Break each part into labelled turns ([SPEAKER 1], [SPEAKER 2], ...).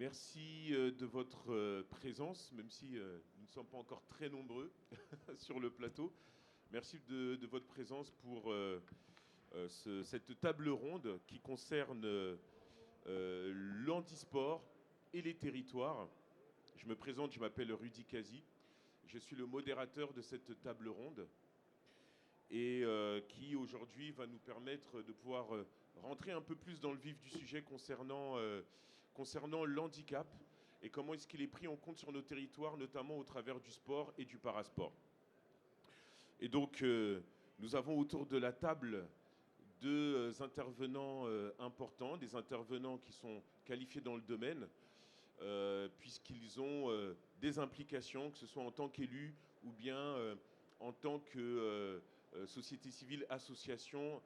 [SPEAKER 1] Merci de votre présence, même si nous ne sommes pas encore très nombreux sur le plateau. Merci de votre présence pour cette table ronde qui concerne l'handisport et les territoires. Je me présente, je m'appelle Rudy Kazi. Je suis le modérateur de cette table ronde et qui aujourd'hui va nous permettre de pouvoir rentrer un peu plus dans le vif du sujet concernant l'handicap et comment est-ce qu'il est pris en compte sur nos territoires, notamment au travers du sport et du parasport. Et donc, nous avons autour de la table deux intervenants importants, des intervenants qui sont qualifiés dans le domaine, puisqu'ils ont des implications, que ce soit en tant qu'élus ou bien en tant que société civile, association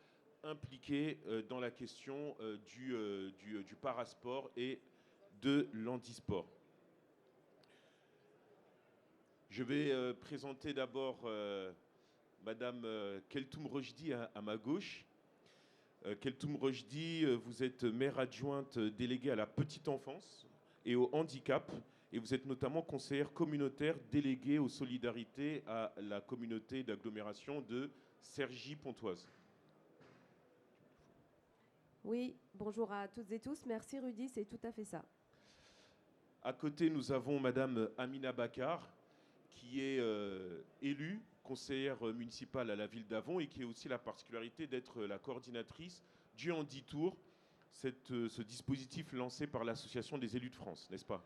[SPEAKER 1] impliquée dans la question du parasport et de l'handisport. Je vais présenter d'abord Madame Keltoum Rojdi à ma gauche. Keltoum Rojdi, vous êtes maire adjointe déléguée à la petite enfance et au handicap, et vous êtes notamment conseillère communautaire déléguée aux solidarités à la communauté d'agglomération de Cergy-Pontoise.
[SPEAKER 2] Oui, bonjour à toutes et tous. Merci Rudy, c'est tout à fait ça.
[SPEAKER 1] À côté, nous avons Madame Amina Bakar, qui est élue conseillère municipale à la ville d'Avon et qui a aussi la particularité d'être la coordinatrice du Handi-Tour, ce dispositif lancé par l'Association des élus de France, n'est-ce pas ?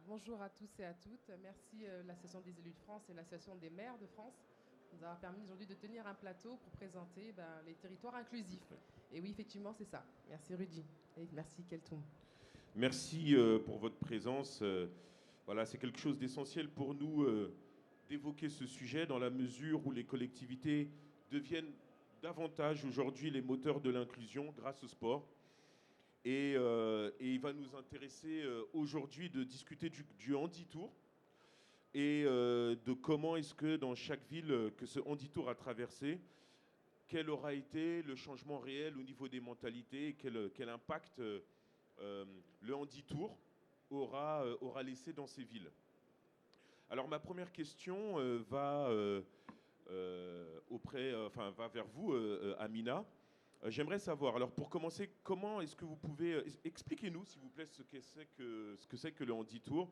[SPEAKER 3] Bonjour à tous et à toutes. Merci l'Association des élus de France et l'Association des maires de France de nous avoir permis aujourd'hui de tenir un plateau pour présenter les territoires inclusifs. Et oui, effectivement, c'est ça. Merci Rudy et merci Keltoum.
[SPEAKER 1] Merci pour votre présence. Voilà, c'est quelque chose d'essentiel pour nous d'évoquer ce sujet dans la mesure où les collectivités deviennent davantage aujourd'hui les moteurs de l'inclusion grâce au sport. Et il va nous intéresser aujourd'hui de discuter du Handi-Tour et de comment est-ce que dans chaque ville que ce Handi-Tour a traversé, quel aura été le changement réel au niveau des mentalités et quel impact le Handi-Tour aura laissé dans ces villes. Alors ma première question va vers vous, Amina. J'aimerais savoir, alors pour commencer, comment est-ce que vous pouvez... Expliquez-nous, s'il vous plaît, ce que c'est que le Handi-Tour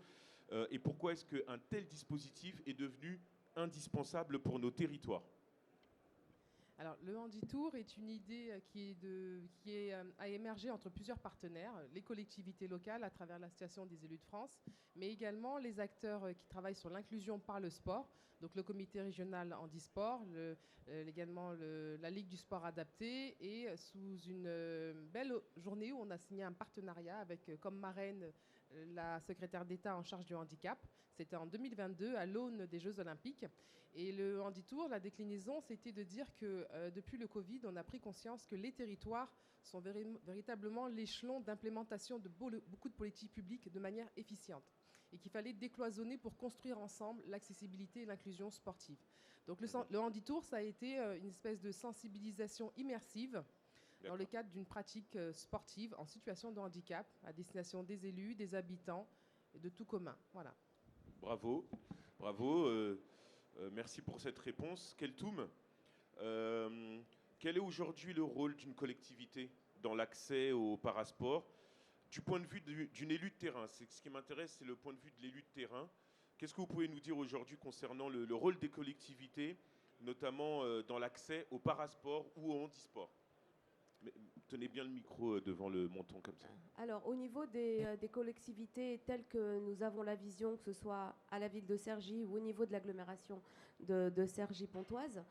[SPEAKER 1] et pourquoi est-ce qu'un tel dispositif est devenu indispensable pour nos territoires.
[SPEAKER 3] Alors, le Handi-Tour est une idée qui a émergé entre plusieurs partenaires, les collectivités locales à travers l'Association des élus de France, mais également les acteurs qui travaillent sur l'inclusion par le sport, donc le comité régional handisport, également la Ligue du sport adapté, et sous une belle journée où on a signé un partenariat avec comme marraine la secrétaire d'État en charge du handicap. C'était en 2022 à l'aune des Jeux Olympiques. Et le Handi-Tour, la déclinaison, c'était de dire que depuis le Covid, on a pris conscience que les territoires sont véritablement l'échelon d'implémentation de beaucoup de politiques publiques de manière efficiente et qu'il fallait décloisonner pour construire ensemble l'accessibilité et l'inclusion sportive. Donc le Handi-Tour, ça a été une espèce de sensibilisation immersive dans le cadre d'une pratique sportive en situation de handicap à destination des élus, des habitants et de tout commun. Voilà.
[SPEAKER 1] Bravo, merci pour cette réponse. Keltoum, quel est aujourd'hui le rôle d'une collectivité dans l'accès au parasport du point de vue d'une élue de terrain? Ce qui m'intéresse, c'est le point de vue de l'élu de terrain. Qu'est-ce que vous pouvez nous dire aujourd'hui concernant le rôle des collectivités, notamment dans l'accès au parasport ou au handisport? Mais tenez bien le micro devant le menton comme ça.
[SPEAKER 2] Alors, au niveau des collectivités telles que nous avons la vision, que ce soit à la ville de Cergy ou au niveau de l'agglomération de Cergy-Pontoise,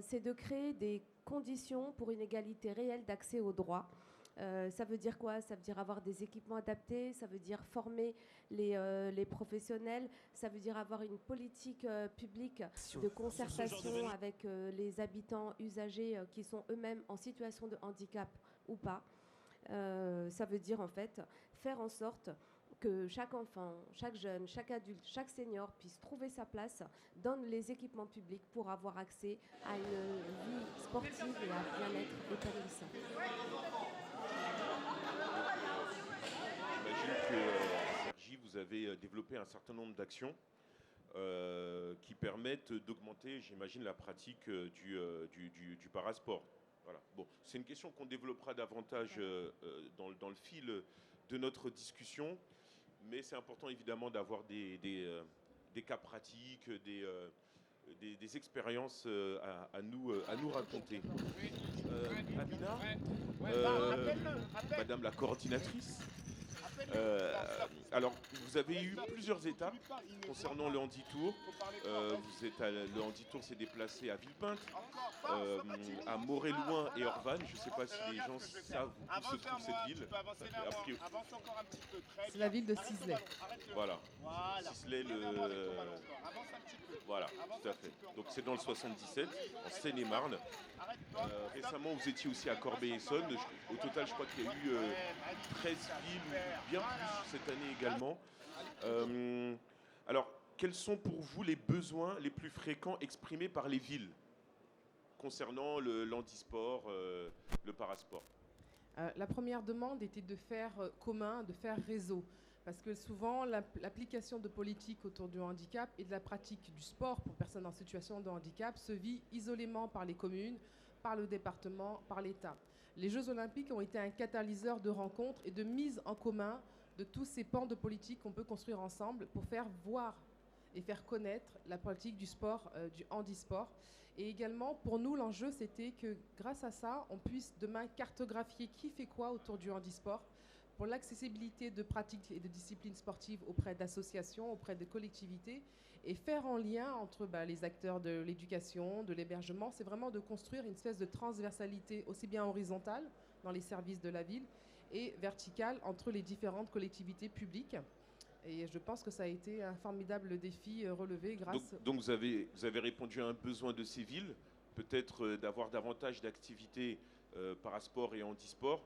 [SPEAKER 2] c'est de créer des conditions pour une égalité réelle d'accès aux droits. Ça veut dire quoi? Ça veut dire avoir des équipements adaptés, ça veut dire former les professionnels, ça veut dire avoir une politique publique de concertation avec les habitants usagers qui sont eux-mêmes en situation de handicap ou pas. Ça veut dire en fait faire en sorte que chaque enfant, chaque jeune, chaque adulte, chaque senior puisse trouver sa place dans les équipements publics pour avoir accès à une vie sportive et à un bien-être épanouissant.
[SPEAKER 1] J'imagine que avez développé un certain nombre d'actions qui permettent d'augmenter, j'imagine, la pratique du parasport. Voilà. Bon, c'est une question qu'on développera davantage dans le fil de notre discussion, mais c'est important évidemment d'avoir des cas pratiques, des expériences à nous raconter. Amina, Madame la coordinatrice, alors vous avez eu plusieurs étapes concernant le Handi-Tour. Le Handi-Tour s'est déplacé à Villepinte, à Moret-Loing et Orvanne. Je ne sais pas si les gens savent où se trouve cette ville.
[SPEAKER 3] C'est la ville de Cislay.
[SPEAKER 1] Voilà. Cislay, voilà, tout à fait. Donc c'est dans le 77, en Seine-et-Marne. Récemment, vous étiez aussi à Corbeil-Essonnes. Au total, je crois qu'il y a eu 13 villes, ou bien plus cette année également. Alors, quels sont pour vous les besoins les plus fréquents exprimés par les villes concernant l'handisport, le parasport?
[SPEAKER 3] La première demande était de faire commun, de faire réseau. Parce que souvent, l'application de politique autour du handicap et de la pratique du sport pour personnes en situation de handicap se vit isolément par les communes, par le département, par l'État. Les Jeux Olympiques ont été un catalyseur de rencontres et de mise en commun de tous ces pans de politique qu'on peut construire ensemble pour faire voir et faire connaître la politique du sport, du handisport. Et également, pour nous, l'enjeu, c'était que grâce à ça, on puisse demain cartographier qui fait quoi autour du handisport, pour l'accessibilité de pratiques et de disciplines sportives auprès d'associations, auprès de collectivités, et faire en lien entre les acteurs de l'éducation, de l'hébergement. C'est vraiment de construire une espèce de transversalité aussi bien horizontale dans les services de la ville et verticale entre les différentes collectivités publiques. Et je pense que ça a été un formidable défi relevé grâce...
[SPEAKER 1] Donc vous avez répondu à un besoin de ces villes, peut-être d'avoir davantage d'activités parasport et handisport,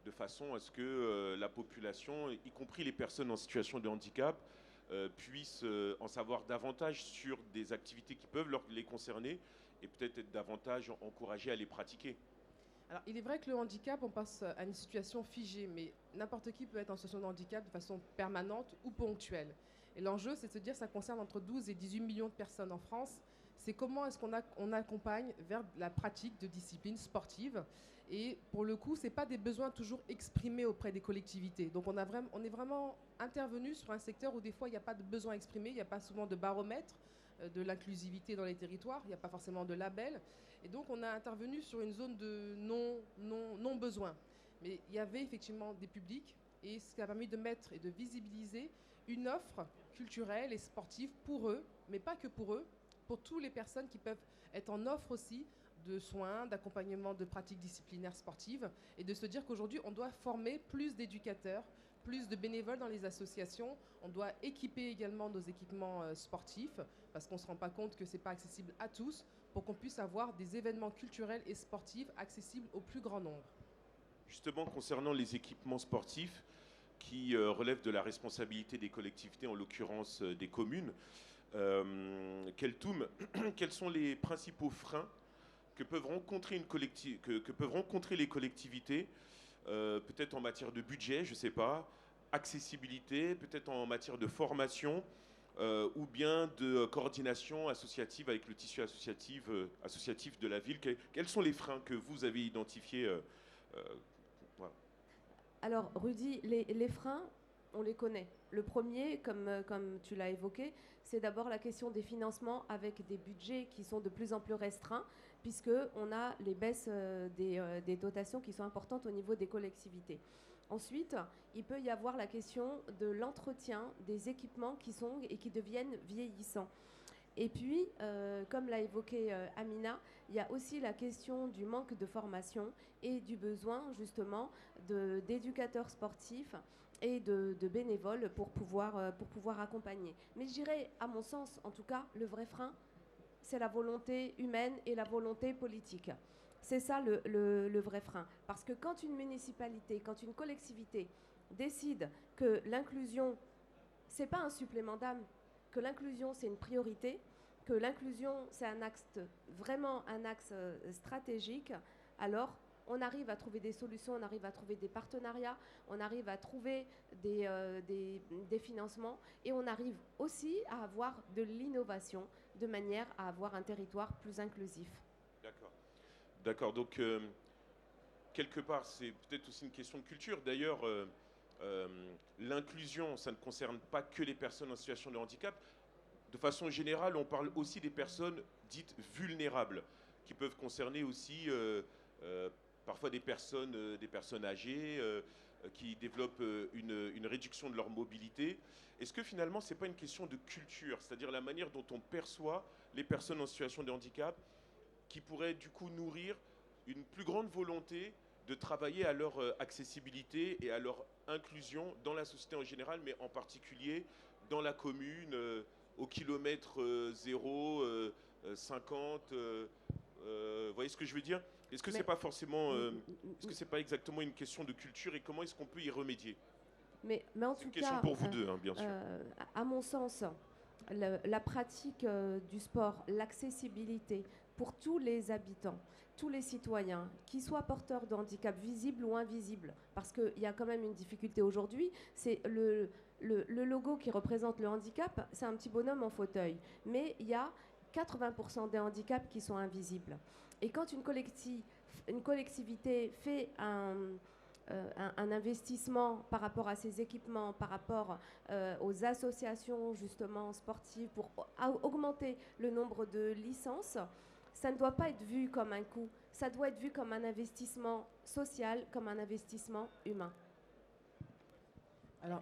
[SPEAKER 1] de façon à ce que la population, y compris les personnes en situation de handicap, puissent en savoir davantage sur des activités qui peuvent les concerner et peut-être être davantage encouragées à les pratiquer.
[SPEAKER 3] Alors, il est vrai que le handicap, on passe à une situation figée, mais n'importe qui peut être en situation de handicap de façon permanente ou ponctuelle. Et l'enjeu, c'est de se dire que ça concerne entre 12 et 18 millions de personnes en France. C'est comment est-ce qu'on accompagne vers la pratique de disciplines sportives. Et pour le coup, ce n'est pas des besoins toujours exprimés auprès des collectivités. Donc on est vraiment intervenu sur un secteur où des fois, il n'y a pas de besoin exprimé, il n'y a pas souvent de baromètre de l'inclusivité dans les territoires, il n'y a pas forcément de label. Et donc on a intervenu sur une zone de non-besoin. Mais il y avait effectivement des publics et ce qui a permis de mettre et de visibiliser une offre culturelle et sportive pour eux, mais pas que pour eux, pour toutes les personnes qui peuvent être en offre aussi de soins, d'accompagnement de pratiques disciplinaires sportives, et de se dire qu'aujourd'hui, on doit former plus d'éducateurs, plus de bénévoles dans les associations. On doit équiper également nos équipements sportifs, parce qu'on ne se rend pas compte que ce n'est pas accessible à tous, pour qu'on puisse avoir des événements culturels et sportifs accessibles au plus grand nombre.
[SPEAKER 1] Justement, concernant les équipements sportifs, qui relèvent de la responsabilité des collectivités, en l'occurrence des communes, Keltoum, quels sont les principaux freins que peuvent rencontrer les collectivités, peut-être en matière de budget, je ne sais pas, accessibilité, peut-être en matière de formation, ou bien de coordination associative avec le tissu associatif de la ville. Quels sont les freins que vous avez identifiés voilà.
[SPEAKER 2] Alors, Rudy, les freins, on les connaît. Le premier, comme tu l'as évoqué, c'est d'abord la question des financements avec des budgets qui sont de plus en plus restreints, puisqu'on a les baisses des dotations qui sont importantes au niveau des collectivités. Ensuite, il peut y avoir la question de l'entretien des équipements qui deviennent vieillissants. Et puis, comme l'a évoqué Amina, il y a aussi la question du manque de formation et du besoin justement d'éducateurs sportifs et de bénévoles pour pouvoir accompagner. Mais je dirais, à mon sens, en tout cas, le vrai frein, c'est la volonté humaine et la volonté politique. C'est ça le vrai frein. Parce que quand une municipalité, quand une collectivité décide que l'inclusion, c'est pas un supplément d'âme, que l'inclusion c'est une priorité, que l'inclusion c'est vraiment un axe stratégique, alors on arrive à trouver des solutions, on arrive à trouver des partenariats, on arrive à trouver des financements et on arrive aussi à avoir de l'innovation de manière à avoir un territoire plus inclusif.
[SPEAKER 1] D'accord. D'accord. Donc, quelque part, c'est peut-être aussi une question de culture. D'ailleurs, l'inclusion, ça ne concerne pas que les personnes en situation de handicap. De façon générale, on parle aussi des personnes dites vulnérables, qui peuvent concerner aussi parfois des personnes âgées qui développent une réduction de leur mobilité. Est-ce que finalement, ce n'est pas une question de culture, c'est-à-dire la manière dont on perçoit les personnes en situation de handicap, qui pourrait du coup nourrir une plus grande volonté de travailler à leur accessibilité et à leur inclusion dans la société en général, mais en particulier dans la commune, au kilomètre 0, 50. Vous voyez ce que je veux dire? Est-ce que c'est pas forcément, est-ce que c'est pas exactement une question de culture et comment est-ce qu'on peut y remédier?
[SPEAKER 2] Mais en tout cas,
[SPEAKER 1] c'est une question pour vous deux, hein, bien sûr.
[SPEAKER 2] À mon sens, la pratique du sport, l'accessibilité pour tous les habitants, tous les citoyens, qu'ils soient porteurs de handicap visible ou invisible, parce qu'il y a quand même une difficulté aujourd'hui, c'est le logo qui représente le handicap, c'est un petit bonhomme en fauteuil, mais il y a 80% des handicaps qui sont invisibles. Et quand une collectivité fait un investissement par rapport à ses équipements, par rapport aux associations justement sportives pour augmenter le nombre de licences, ça ne doit pas être vu comme un coût, ça doit être vu comme un investissement social, comme un investissement humain.
[SPEAKER 3] Alors,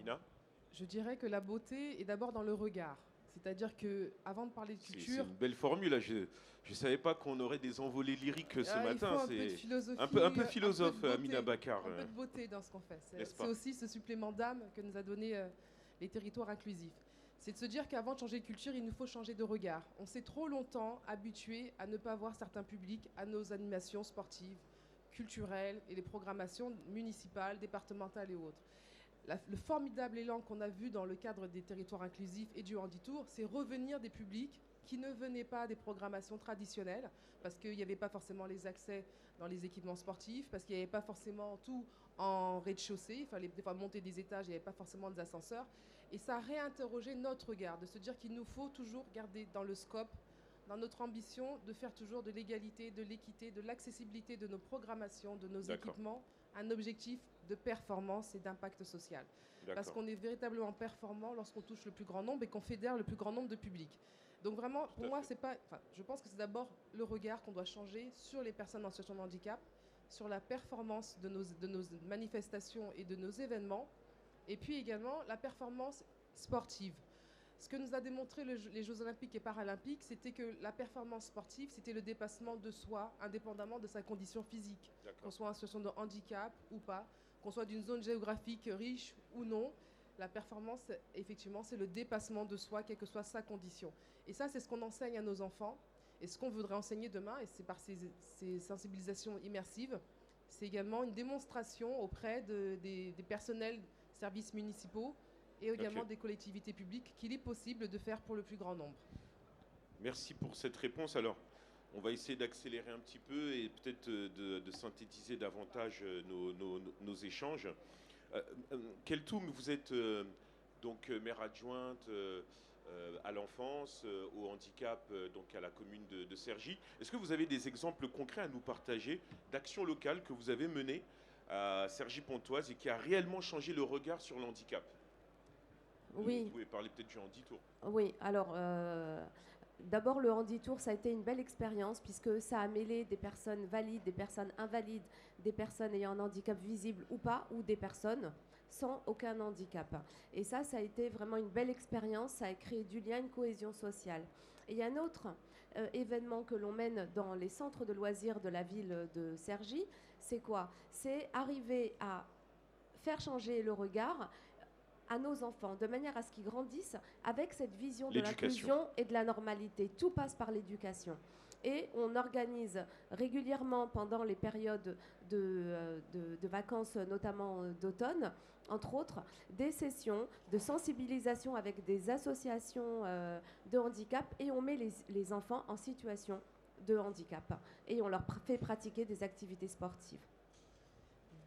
[SPEAKER 3] je dirais que la beauté est d'abord dans le regard. C'est-à-dire qu'avant de parler de culture...
[SPEAKER 1] C'est une belle formule. Je ne savais pas qu'on aurait des envolées lyriques ce matin.
[SPEAKER 3] C'est
[SPEAKER 1] un peu philosophe, Amina Bakar.
[SPEAKER 3] Un peu de beauté dans ce qu'on fait. C'est aussi ce supplément d'âme que nous a donné les territoires inclusifs. C'est de se dire qu'avant de changer de culture, il nous faut changer de regard. On s'est trop longtemps habitué à ne pas voir certains publics à nos animations sportives, culturelles et les programmations municipales, départementales et autres. Le formidable élan qu'on a vu dans le cadre des territoires inclusifs et du Handitour, c'est revenir des publics qui ne venaient pas des programmations traditionnelles, parce qu'il n'y avait pas forcément les accès dans les équipements sportifs, parce qu'il n'y avait pas forcément tout en rez-de-chaussée, il fallait des fois monter des étages, il n'y avait pas forcément des ascenseurs. Et ça a réinterrogé notre regard, de se dire qu'il nous faut toujours garder dans le scope, dans notre ambition, de faire toujours de l'égalité, de l'équité, de l'accessibilité de nos programmations, de nos équipements, un objectif de performance et d'impact social. Parce qu'on est véritablement performant lorsqu'on touche le plus grand nombre et qu'on fédère le plus grand nombre de publics. Donc vraiment, pour moi, c'est pas, je pense que c'est d'abord le regard qu'on doit changer sur les personnes en situation de handicap, sur la performance de nos manifestations et de nos événements, et puis également la performance sportive. Ce que nous a démontré les Jeux Olympiques et Paralympiques, c'était que la performance sportive, c'était le dépassement de soi, indépendamment de sa condition physique. Qu'on soit en situation de handicap ou pas, qu'on soit d'une zone géographique riche ou non, la performance, effectivement, c'est le dépassement de soi, quelle que soit sa condition. Et ça, c'est ce qu'on enseigne à nos enfants. Et ce qu'on voudrait enseigner demain, et c'est par ces sensibilisations immersives, c'est également une démonstration auprès des personnels services municipaux et également des collectivités publiques qu'il est possible de faire pour le plus grand nombre.
[SPEAKER 1] Merci pour cette réponse. Alors, on va essayer d'accélérer un petit peu et peut-être de synthétiser davantage nos échanges. Keltoum, vous êtes donc maire adjointe à l'enfance, au handicap, donc à la commune de Cergy. Est-ce que vous avez des exemples concrets à nous partager d'actions locales que vous avez menées à Cergy-Pontoise et qui a réellement changé le regard sur le handicap?
[SPEAKER 2] Oui.
[SPEAKER 1] Vous pouvez parler peut-être du Handitour.
[SPEAKER 2] Oui, alors d'abord le Handitour, ça a été une belle expérience puisque ça a mêlé des personnes valides, des personnes invalides, des personnes ayant un handicap visible ou pas, ou des personnes sans aucun handicap. Et ça a été vraiment une belle expérience, ça a créé du lien, une cohésion sociale. Et il y a un autre événement que l'on mène dans les centres de loisirs de la ville de Cergy, c'est quoi? C'est arriver à faire changer le regard à nos enfants, de manière à ce qu'ils grandissent avec cette vision de l'inclusion et de la normalité. Tout passe par l'éducation. Et on organise régulièrement pendant les périodes de vacances, notamment d'automne, entre autres, des sessions de sensibilisation avec des associations de handicap et on met les enfants en situation de handicap et on leur fait pratiquer des activités sportives.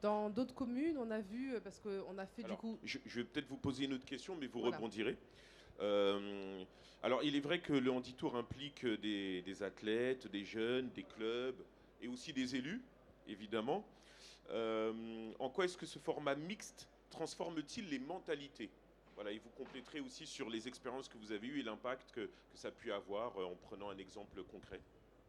[SPEAKER 3] Dans d'autres communes, on a vu, parce qu'on a fait
[SPEAKER 1] Alors,
[SPEAKER 3] du coup...
[SPEAKER 1] je vais peut-être vous poser une autre question, mais vous
[SPEAKER 3] Voilà.
[SPEAKER 1] rebondirez. Alors, il est vrai que le Handi-Tour implique des athlètes, des jeunes, des clubs et aussi des élus, évidemment. En quoi est-ce que ce format mixte transforme-t-il les mentalités? Voilà, et vous compléterez aussi sur les expériences que vous avez eues et l'impact que ça a pu avoir en prenant un exemple concret.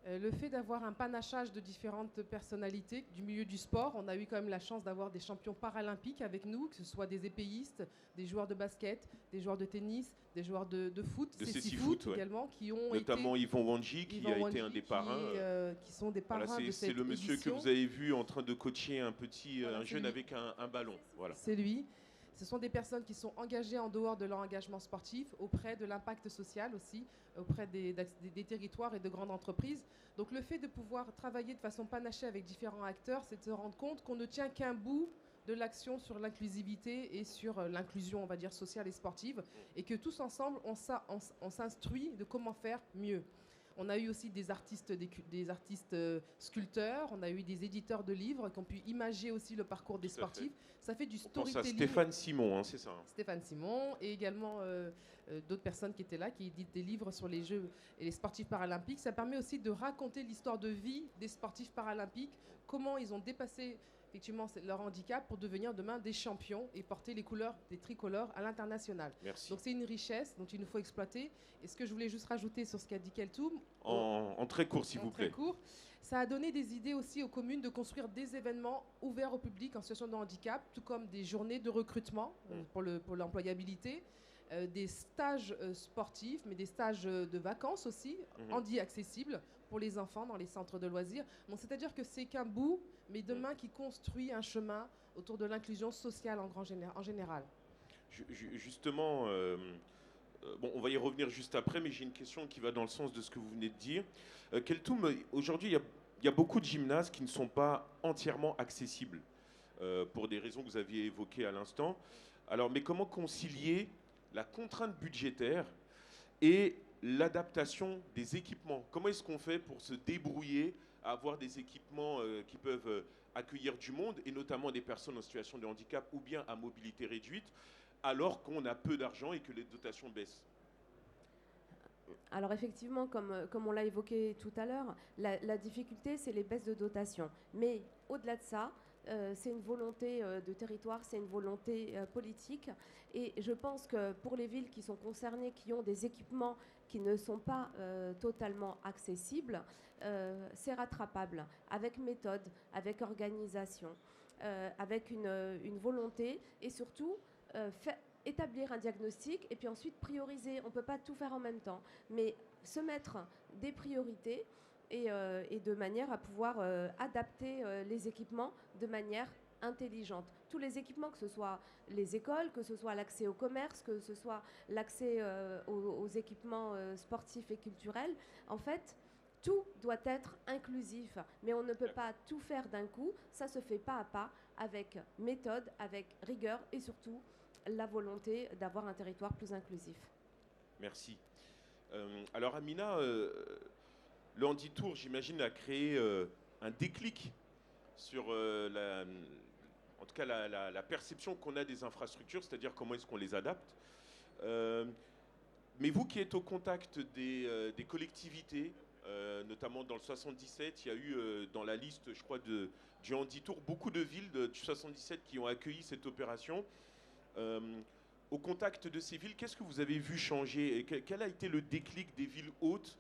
[SPEAKER 3] Le fait d'avoir un panachage de différentes personnalités du milieu du sport, on a eu quand même la chance d'avoir des champions paralympiques avec nous, que ce soit des épéistes, des joueurs de basket, des joueurs de tennis, des joueurs de foot,
[SPEAKER 1] De
[SPEAKER 3] cécifoot
[SPEAKER 1] ouais.
[SPEAKER 3] également, qui ont
[SPEAKER 1] Notamment
[SPEAKER 3] été...
[SPEAKER 1] Yvon Wandji, qui a été un des parrains.
[SPEAKER 3] qui sont des parrains
[SPEAKER 1] Voilà,
[SPEAKER 3] de
[SPEAKER 1] c'est
[SPEAKER 3] cette
[SPEAKER 1] le monsieur
[SPEAKER 3] édition.
[SPEAKER 1] que vous avez vu en train de coacher
[SPEAKER 3] Voilà,
[SPEAKER 1] un
[SPEAKER 3] c'est
[SPEAKER 1] jeune
[SPEAKER 3] lui.
[SPEAKER 1] avec un ballon. Voilà.
[SPEAKER 3] C'est lui. Ce sont des personnes qui sont engagées en dehors de leur engagement sportif, auprès de l'impact social aussi, auprès des territoires et de grandes entreprises. Donc le fait de pouvoir travailler de façon panachée avec différents acteurs, c'est de se rendre compte qu'on ne tient qu'un bout de l'action sur l'inclusivité et sur l'inclusion, on va dire, sociale et sportive, et que tous ensemble, on s'instruit de comment faire mieux. On a eu aussi des artistes sculpteurs, on a eu des éditeurs de livres qui ont pu imager aussi le parcours des sportifs. Ça fait du
[SPEAKER 1] On pense à
[SPEAKER 3] storytelling.
[SPEAKER 1] Stéphane Simon, hein, c'est ça.
[SPEAKER 3] Stéphane Simon et également d'autres personnes qui étaient là, qui éditent des livres sur les Jeux et les sportifs paralympiques. Ça permet aussi de raconter l'histoire de vie des sportifs paralympiques, comment ils ont dépassé effectivement leur handicap pour devenir demain des champions et porter les couleurs des tricolores à l'international.
[SPEAKER 1] Merci.
[SPEAKER 3] Donc c'est une richesse dont il nous faut exploiter. Et ce que je voulais juste rajouter sur ce qu'a dit Keltoum,
[SPEAKER 1] en très court, s'il vous plaît.
[SPEAKER 3] très court, ça a donné des idées aussi aux communes de construire des événements ouverts au public en situation de handicap, tout comme des journées de recrutement pour l'employabilité, des stages sportifs, mais des stages de vacances aussi, handi accessibles pour les enfants dans les centres de loisirs. Donc c'est-à-dire que c'est qu'un bout, mais demain qui construit un chemin autour de l'inclusion sociale en général.
[SPEAKER 1] Justement, bon, on va y revenir juste après, mais j'ai une question qui va dans le sens de ce que vous venez de dire. Keltoum, aujourd'hui, il y a beaucoup de gymnases qui ne sont pas entièrement accessibles, pour des raisons que vous aviez évoquées à l'instant. Alors, mais comment concilier la contrainte budgétaire et l'adaptation des équipements? Comment est-ce qu'on fait pour se débrouiller à avoir des équipements qui peuvent accueillir du monde, et notamment des personnes en situation de handicap ou bien à mobilité réduite, alors qu'on a peu d'argent et que les dotations baissent?
[SPEAKER 2] Alors effectivement, comme on l'a évoqué tout à l'heure, la difficulté, c'est les baisses de dotation. Mais au-delà de ça, c'est une volonté de territoire, c'est une volonté politique. Et je pense que pour les villes qui sont concernées, qui ont des équipements qui ne sont pas totalement accessibles, c'est rattrapable avec méthode, avec organisation, avec une volonté et surtout établir un diagnostic et puis ensuite prioriser. On ne peut pas tout faire en même temps, mais se mettre des priorités et de manière à pouvoir adapter les équipements de manière intelligente. Tous les équipements, que ce soit les écoles, que ce soit l'accès au commerce, que ce soit l'accès aux équipements sportifs et culturels, en fait, tout doit être inclusif, mais on ne peut pas tout faire d'un coup. Ça se fait pas à pas, avec méthode, avec rigueur et surtout la volonté d'avoir un territoire plus inclusif.
[SPEAKER 1] Merci. Alors Amina, le Handi-Tour, j'imagine, a créé un déclic sur en tout cas la perception qu'on a des infrastructures, c'est-à-dire comment est-ce qu'on les adapte. Mais vous qui êtes au contact des collectivités, notamment dans le 77, il y a eu dans la liste, je crois, du Handi-Tour, beaucoup de villes du 77 qui ont accueilli cette opération. Au contact de ces villes, qu'est-ce que vous avez vu changer? Quel a été le déclic des villes hôtes?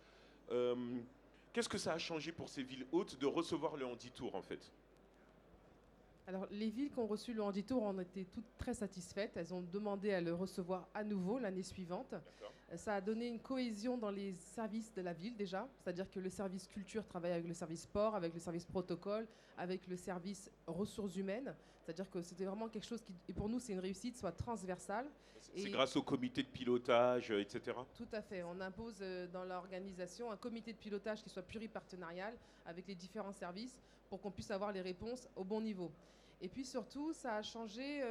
[SPEAKER 1] Qu'est-ce que ça a changé pour ces villes hôtes de recevoir le Handi-Tour, en fait?
[SPEAKER 3] Alors, les villes qui ont reçu le Handi-Tour en étaient toutes très satisfaites. Elles ont demandé à le recevoir à nouveau l'année suivante. Ça a donné une cohésion dans les services de la ville déjà, c'est-à-dire que le service culture travaille avec le service sport, avec le service protocole, avec le service ressources humaines. C'est-à-dire que c'était vraiment quelque chose qui, et pour nous, c'est une réussite, soit transversale.
[SPEAKER 1] C'est grâce au comité de pilotage, etc.
[SPEAKER 3] Tout à fait. On impose dans l'organisation un comité de pilotage qui soit pluripartenarial avec les différents services pour qu'on puisse avoir les réponses au bon niveau. Et puis surtout, ça a changé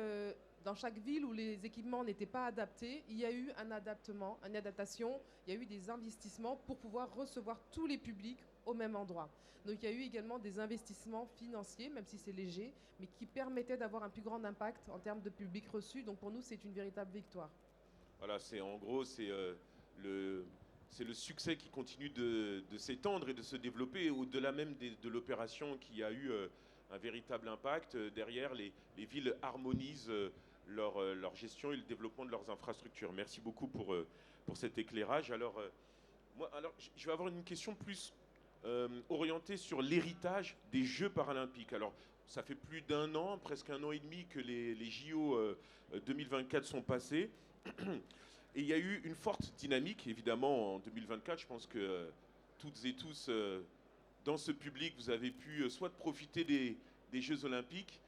[SPEAKER 3] Dans chaque ville où les équipements n'étaient pas adaptés, il y a eu un adaptement, une adaptation, il y a eu des investissements pour pouvoir recevoir tous les publics au même endroit. Donc il y a eu également des investissements financiers, même si c'est léger, mais qui permettaient d'avoir un plus grand impact en termes de public reçu. Donc pour nous, c'est une véritable victoire.
[SPEAKER 1] Voilà, en gros, c'est le succès qui continue de s'étendre et de se développer au-delà même de l'opération qui a eu un véritable impact. Derrière, les villes harmonisent leur gestion et le développement de leurs infrastructures. Merci beaucoup pour cet éclairage. Alors, je vais avoir une question plus orientée sur l'héritage des Jeux paralympiques. Alors, ça fait plus d'un an, presque un an et demi que les JO 2024 sont passés. Et il y a eu une forte dynamique, évidemment, en 2024. Je pense que toutes et tous, dans ce public, vous avez pu soit profiter des Jeux Olympiques.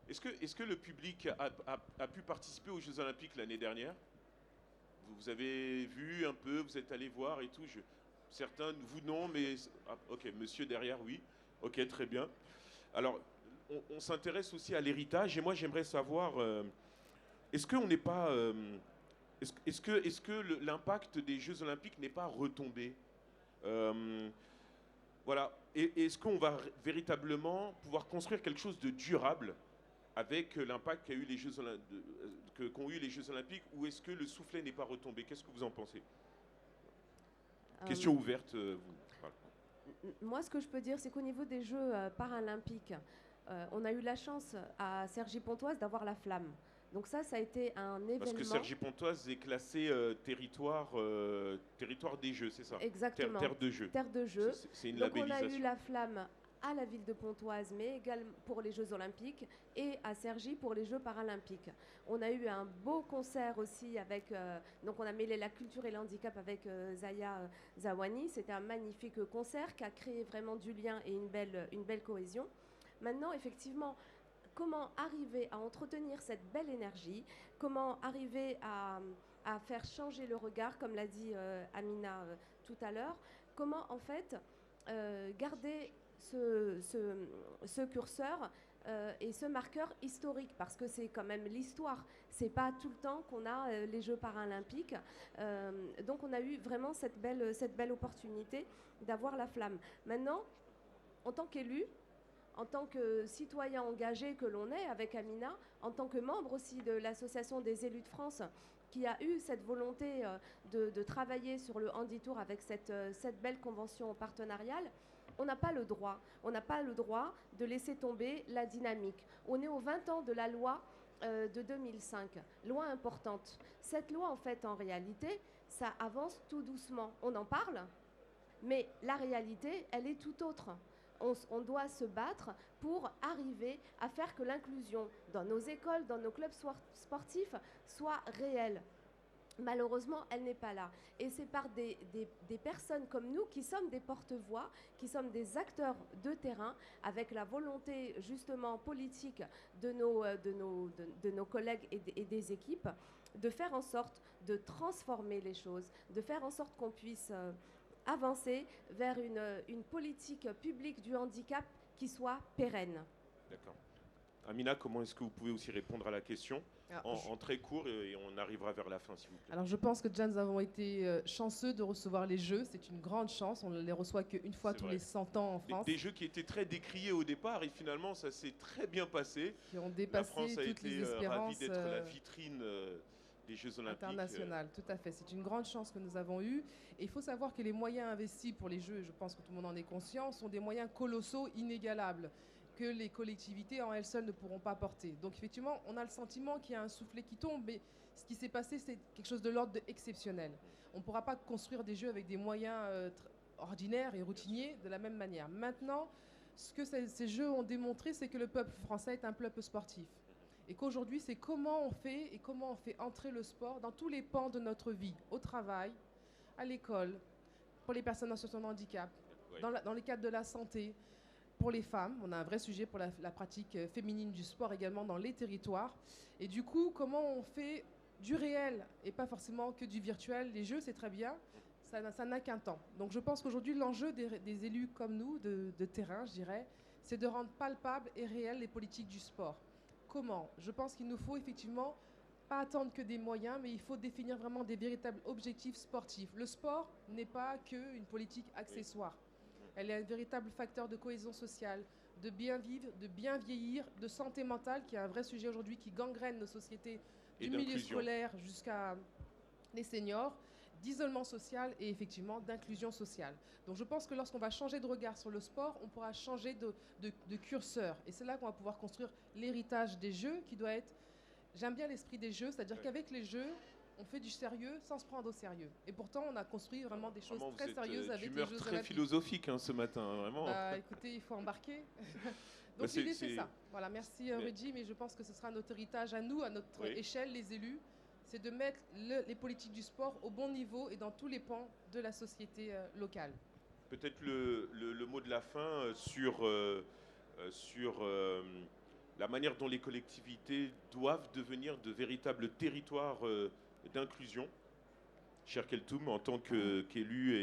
[SPEAKER 1] Est-ce que le public a pu participer aux Jeux Olympiques l'année dernière? Vous avez vu un peu, vous êtes allé voir et tout. Certains, vous non, mais... Ah, ok, monsieur derrière, oui. Ok, très bien. Alors, on s'intéresse aussi à l'héritage. Et moi, j'aimerais savoir, est-ce qu'on n'est pas... est-ce que l'impact des Jeux Olympiques n'est pas retombé? Voilà. Et est-ce qu'on va véritablement pouvoir construire quelque chose de durable avec l'impact qu'ont eu les Jeux Olympiques, ou est-ce que le soufflet n'est pas retombé? Qu'est-ce que vous en pensez? Question ouverte. Voilà.
[SPEAKER 2] Moi, ce que je peux dire, c'est qu'au niveau des Jeux paralympiques, on a eu la chance à Cergy-Pontoise d'avoir la flamme. Donc ça a été un événement.
[SPEAKER 1] Parce que Cergy-Pontoise est classé territoire des Jeux, c'est ça?
[SPEAKER 2] Exactement.
[SPEAKER 1] Terre de Jeux.
[SPEAKER 2] Terre de Jeux.
[SPEAKER 1] C'est une
[SPEAKER 2] Donc
[SPEAKER 1] labellisation.
[SPEAKER 2] on a eu la flamme à la ville de Pontoise, mais également pour les Jeux Olympiques, et à Cergy pour les Jeux Paralympiques. On a eu un beau concert aussi avec... donc on a mêlé la culture et le handicap avec Zaya Zawani. C'était un magnifique concert qui a créé vraiment du lien et une belle cohésion. Maintenant, effectivement, comment arriver à entretenir cette belle énergie? Comment arriver à faire changer le regard, comme l'a dit Amina tout à l'heure? Comment, en fait, garder ce curseur et ce marqueur historique, parce que c'est quand même l'histoire. C'est pas tout le temps qu'on a les Jeux paralympiques. Donc on a eu vraiment cette belle opportunité d'avoir la flamme. Maintenant, en tant qu'élu, en tant que citoyen engagé que l'on est avec Amina, en tant que membre aussi de l'Association des élus de France, qui a eu cette volonté de travailler sur le Handi-Tour avec cette belle convention partenariale, on n'a pas le droit de laisser tomber la dynamique. On est aux 20 ans de la loi de 2005, loi importante. Cette loi, en fait, en réalité, ça avance tout doucement. On en parle, mais la réalité, elle est tout autre. On doit se battre pour arriver à faire que l'inclusion dans nos écoles, dans nos clubs sportifs, soit réelle. Malheureusement, elle n'est pas là. Et c'est par des personnes comme nous qui sommes des porte-voix, qui sommes des acteurs de terrain, avec la volonté justement politique de nos collègues et des équipes, de faire en sorte de transformer les choses, de faire en sorte qu'on puisse avancer vers une politique publique du handicap qui soit pérenne.
[SPEAKER 1] D'accord. Amina, comment est-ce que vous pouvez aussi répondre à la question en très court, et on arrivera vers la fin, s'il vous plaît.
[SPEAKER 3] Alors je pense que déjà nous avons été chanceux de recevoir les Jeux. C'est une grande chance. On ne les reçoit qu'une fois tous les 100 ans en France.
[SPEAKER 1] Des Jeux qui étaient très décriés au départ, et finalement ça s'est très bien passé.
[SPEAKER 3] Qui ont dépassé
[SPEAKER 1] la France a
[SPEAKER 3] toutes
[SPEAKER 1] été
[SPEAKER 3] les espérances.
[SPEAKER 1] ravie d'être la vitrine des Jeux Olympiques.
[SPEAKER 3] International, tout à fait. C'est une grande chance que nous avons eue. Et il faut savoir que les moyens investis pour les Jeux, je pense que tout le monde en est conscient, sont des moyens colossaux, inégalables, que les collectivités en elles seules ne pourront pas porter. Donc effectivement, on a le sentiment qu'il y a un soufflet qui tombe, mais ce qui s'est passé, c'est quelque chose de l'ordre exceptionnel. On ne pourra pas construire des Jeux avec des moyens ordinaires et routiniers de la même manière. Maintenant, ce que ces Jeux ont démontré, c'est que le peuple français est un peuple sportif. Et qu'aujourd'hui, c'est comment on fait entrer le sport dans tous les pans de notre vie, au travail, à l'école, pour les personnes en situation de handicap, dans les cadres de la santé, pour les femmes. On a un vrai sujet pour la pratique féminine du sport également dans les territoires. Et du coup, comment on fait du réel et pas forcément que du virtuel. Les Jeux, c'est très bien, ça n'a qu'un temps. Donc je pense qu'aujourd'hui, l'enjeu des élus comme nous, de terrain, je dirais, c'est de rendre palpables et réelles les politiques du sport. comment? Je pense qu'il nous faut effectivement pas attendre que des moyens, mais il faut définir vraiment des véritables objectifs sportifs. Le sport n'est pas qu'une politique accessoire. Elle est un véritable facteur de cohésion sociale, de bien vivre, de bien vieillir, de santé mentale, qui est un vrai sujet aujourd'hui qui gangrène nos sociétés, du milieu scolaire jusqu'à les seniors, d'isolement social et effectivement d'inclusion sociale. Donc je pense que lorsqu'on va changer de regard sur le sport, on pourra changer de curseur. Et c'est là qu'on va pouvoir construire l'héritage des Jeux qui doit être... J'aime bien l'esprit des Jeux, c'est-à-dire qu'avec les Jeux, on fait du sérieux sans se prendre au sérieux. Et pourtant, on a construit vraiment des choses très sérieuses avec les Jeux olympiques.
[SPEAKER 1] Très philosophique ce matin, vraiment.
[SPEAKER 3] Bah, écoutez, il faut embarquer. Donc l'idée, c'est ça. Voilà, merci Rudy, mais je pense que ce sera notre héritage à nous, à notre échelle, les élus, c'est de mettre les politiques du sport au bon niveau et dans tous les pans de la société locale.
[SPEAKER 1] Peut-être le mot de la fin sur la manière dont les collectivités doivent devenir de véritables territoires d'inclusion. Cher Keltoum, en tant qu'élu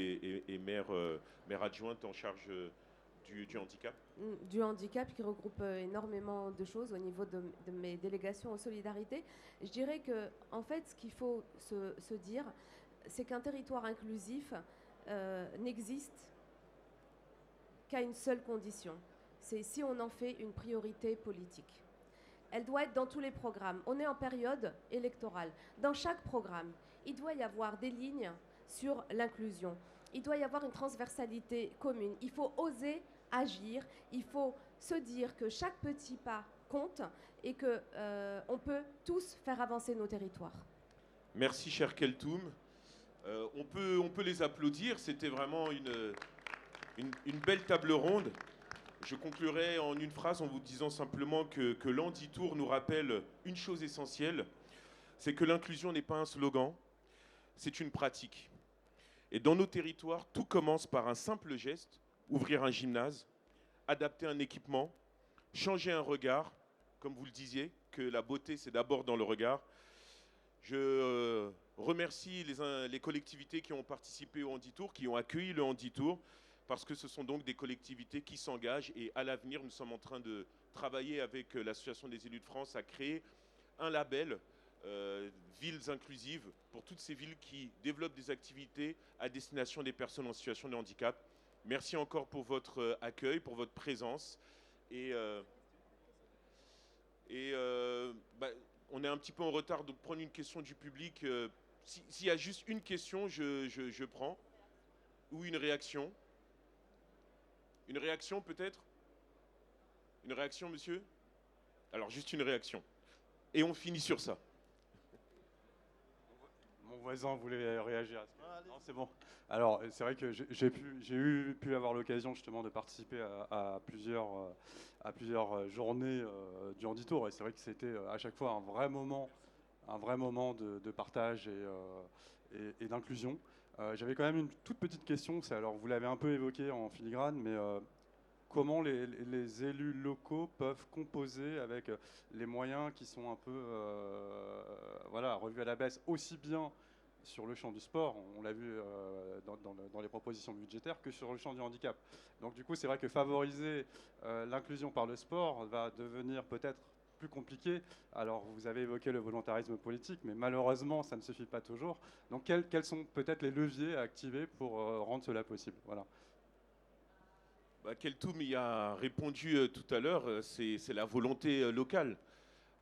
[SPEAKER 1] et maire adjointe en charge du handicap.
[SPEAKER 2] Du handicap qui regroupe énormément de choses au niveau de mes délégations en solidarité. Je dirais que, en fait, ce qu'il faut se dire, c'est qu'un territoire inclusif n'existe qu'à une seule condition. C'est si on en fait une priorité politique. Elle doit être dans tous les programmes. On est en période électorale. Dans chaque programme, il doit y avoir des lignes sur l'inclusion. Il doit y avoir une transversalité commune. Il faut oser agir. Il faut se dire que chaque petit pas compte et qu'on peut tous faire avancer nos territoires.
[SPEAKER 1] Merci, cher Keltoum. On peut les applaudir. C'était vraiment une belle table ronde. Je conclurai en une phrase en vous disant simplement que l'Handi-Tour nous rappelle une chose essentielle, c'est que l'inclusion n'est pas un slogan, c'est une pratique. Et dans nos territoires, tout commence par un simple geste, ouvrir un gymnase, adapter un équipement, changer un regard, comme vous le disiez, que la beauté c'est d'abord dans le regard. Je remercie les collectivités qui ont participé au Handi-Tour, qui ont accueilli le Handi-Tour, parce que ce sont donc des collectivités qui s'engagent et à l'avenir, nous sommes en train de travailler avec l'Association des élus de France à créer un label Villes inclusives pour toutes ces villes qui développent des activités à destination des personnes en situation de handicap. Merci encore pour votre accueil, pour votre présence. Et on est un petit peu en retard, donc prendre une question du public. S'il y a juste une question, je prends. Ou une réaction. Une réaction peut-être? Une réaction, monsieur? Alors, juste une réaction. Et on finit sur ça.
[SPEAKER 4] Mon voisin voulait réagir à ce que... Non, c'est bon. Alors, c'est vrai que j'ai pu avoir l'occasion justement de participer à plusieurs journées du Handi-Tour. Et c'est vrai que c'était à chaque fois un vrai moment de partage et d'inclusion. J'avais quand même une toute petite question, alors vous l'avez un peu évoqué en filigrane, mais comment les élus locaux peuvent composer avec les moyens qui sont un peu revus à la baisse, aussi bien sur le champ du sport, on l'a vu dans les propositions budgétaires, que sur le champ du handicap. Donc du coup, c'est vrai que favoriser l'inclusion par le sport va devenir peut-être plus compliqué. Alors, vous avez évoqué le volontarisme politique, mais malheureusement, ça ne suffit pas toujours. Donc, quels sont peut-être les leviers à activer pour rendre cela possible? Voilà.
[SPEAKER 1] Keltoum y a répondu tout à l'heure, c'est la volonté locale.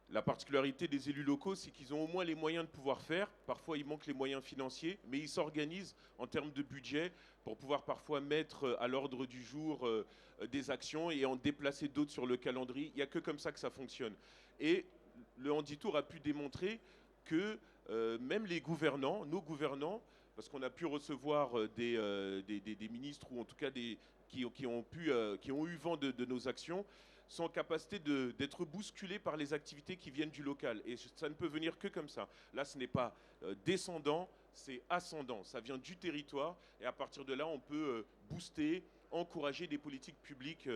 [SPEAKER 1] La particularité des élus locaux, c'est qu'ils ont au moins les moyens de pouvoir faire. Parfois, il manque les moyens financiers, mais ils s'organisent en termes de budget pour pouvoir parfois mettre à l'ordre du jour des actions et en déplacer d'autres sur le calendrier. Il n'y a que comme ça que ça fonctionne. Et le Handi-Tour a pu démontrer que même les gouvernants, nos gouvernants, parce qu'on a pu recevoir des ministres ou en tout cas qui ont eu vent de nos actions, sont en capacité d'être bousculés par les activités qui viennent du local. Et ça ne peut venir que comme ça. Là, ce n'est pas descendant, c'est ascendant. Ça vient du territoire et à partir de là, on peut booster, encourager des politiques publiques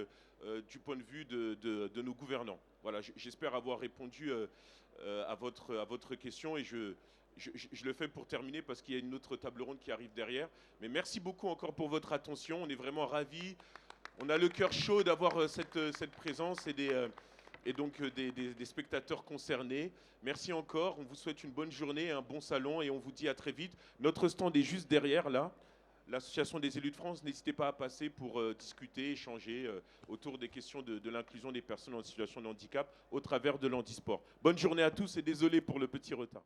[SPEAKER 1] du point de vue de nos gouvernants. Voilà, j'espère avoir répondu à votre question et je le fais pour terminer parce qu'il y a une autre table ronde qui arrive derrière. Mais merci beaucoup encore pour votre attention. On est vraiment ravis. On a le cœur chaud d'avoir cette présence et et donc des spectateurs concernés. Merci encore, on vous souhaite une bonne journée, un bon salon et on vous dit à très vite. Notre stand est juste derrière là, l'Association des élus de France. N'hésitez pas à passer pour discuter, échanger autour des questions de l'inclusion des personnes en situation de handicap au travers de l'handisport. Bonne journée à tous et désolé pour le petit retard.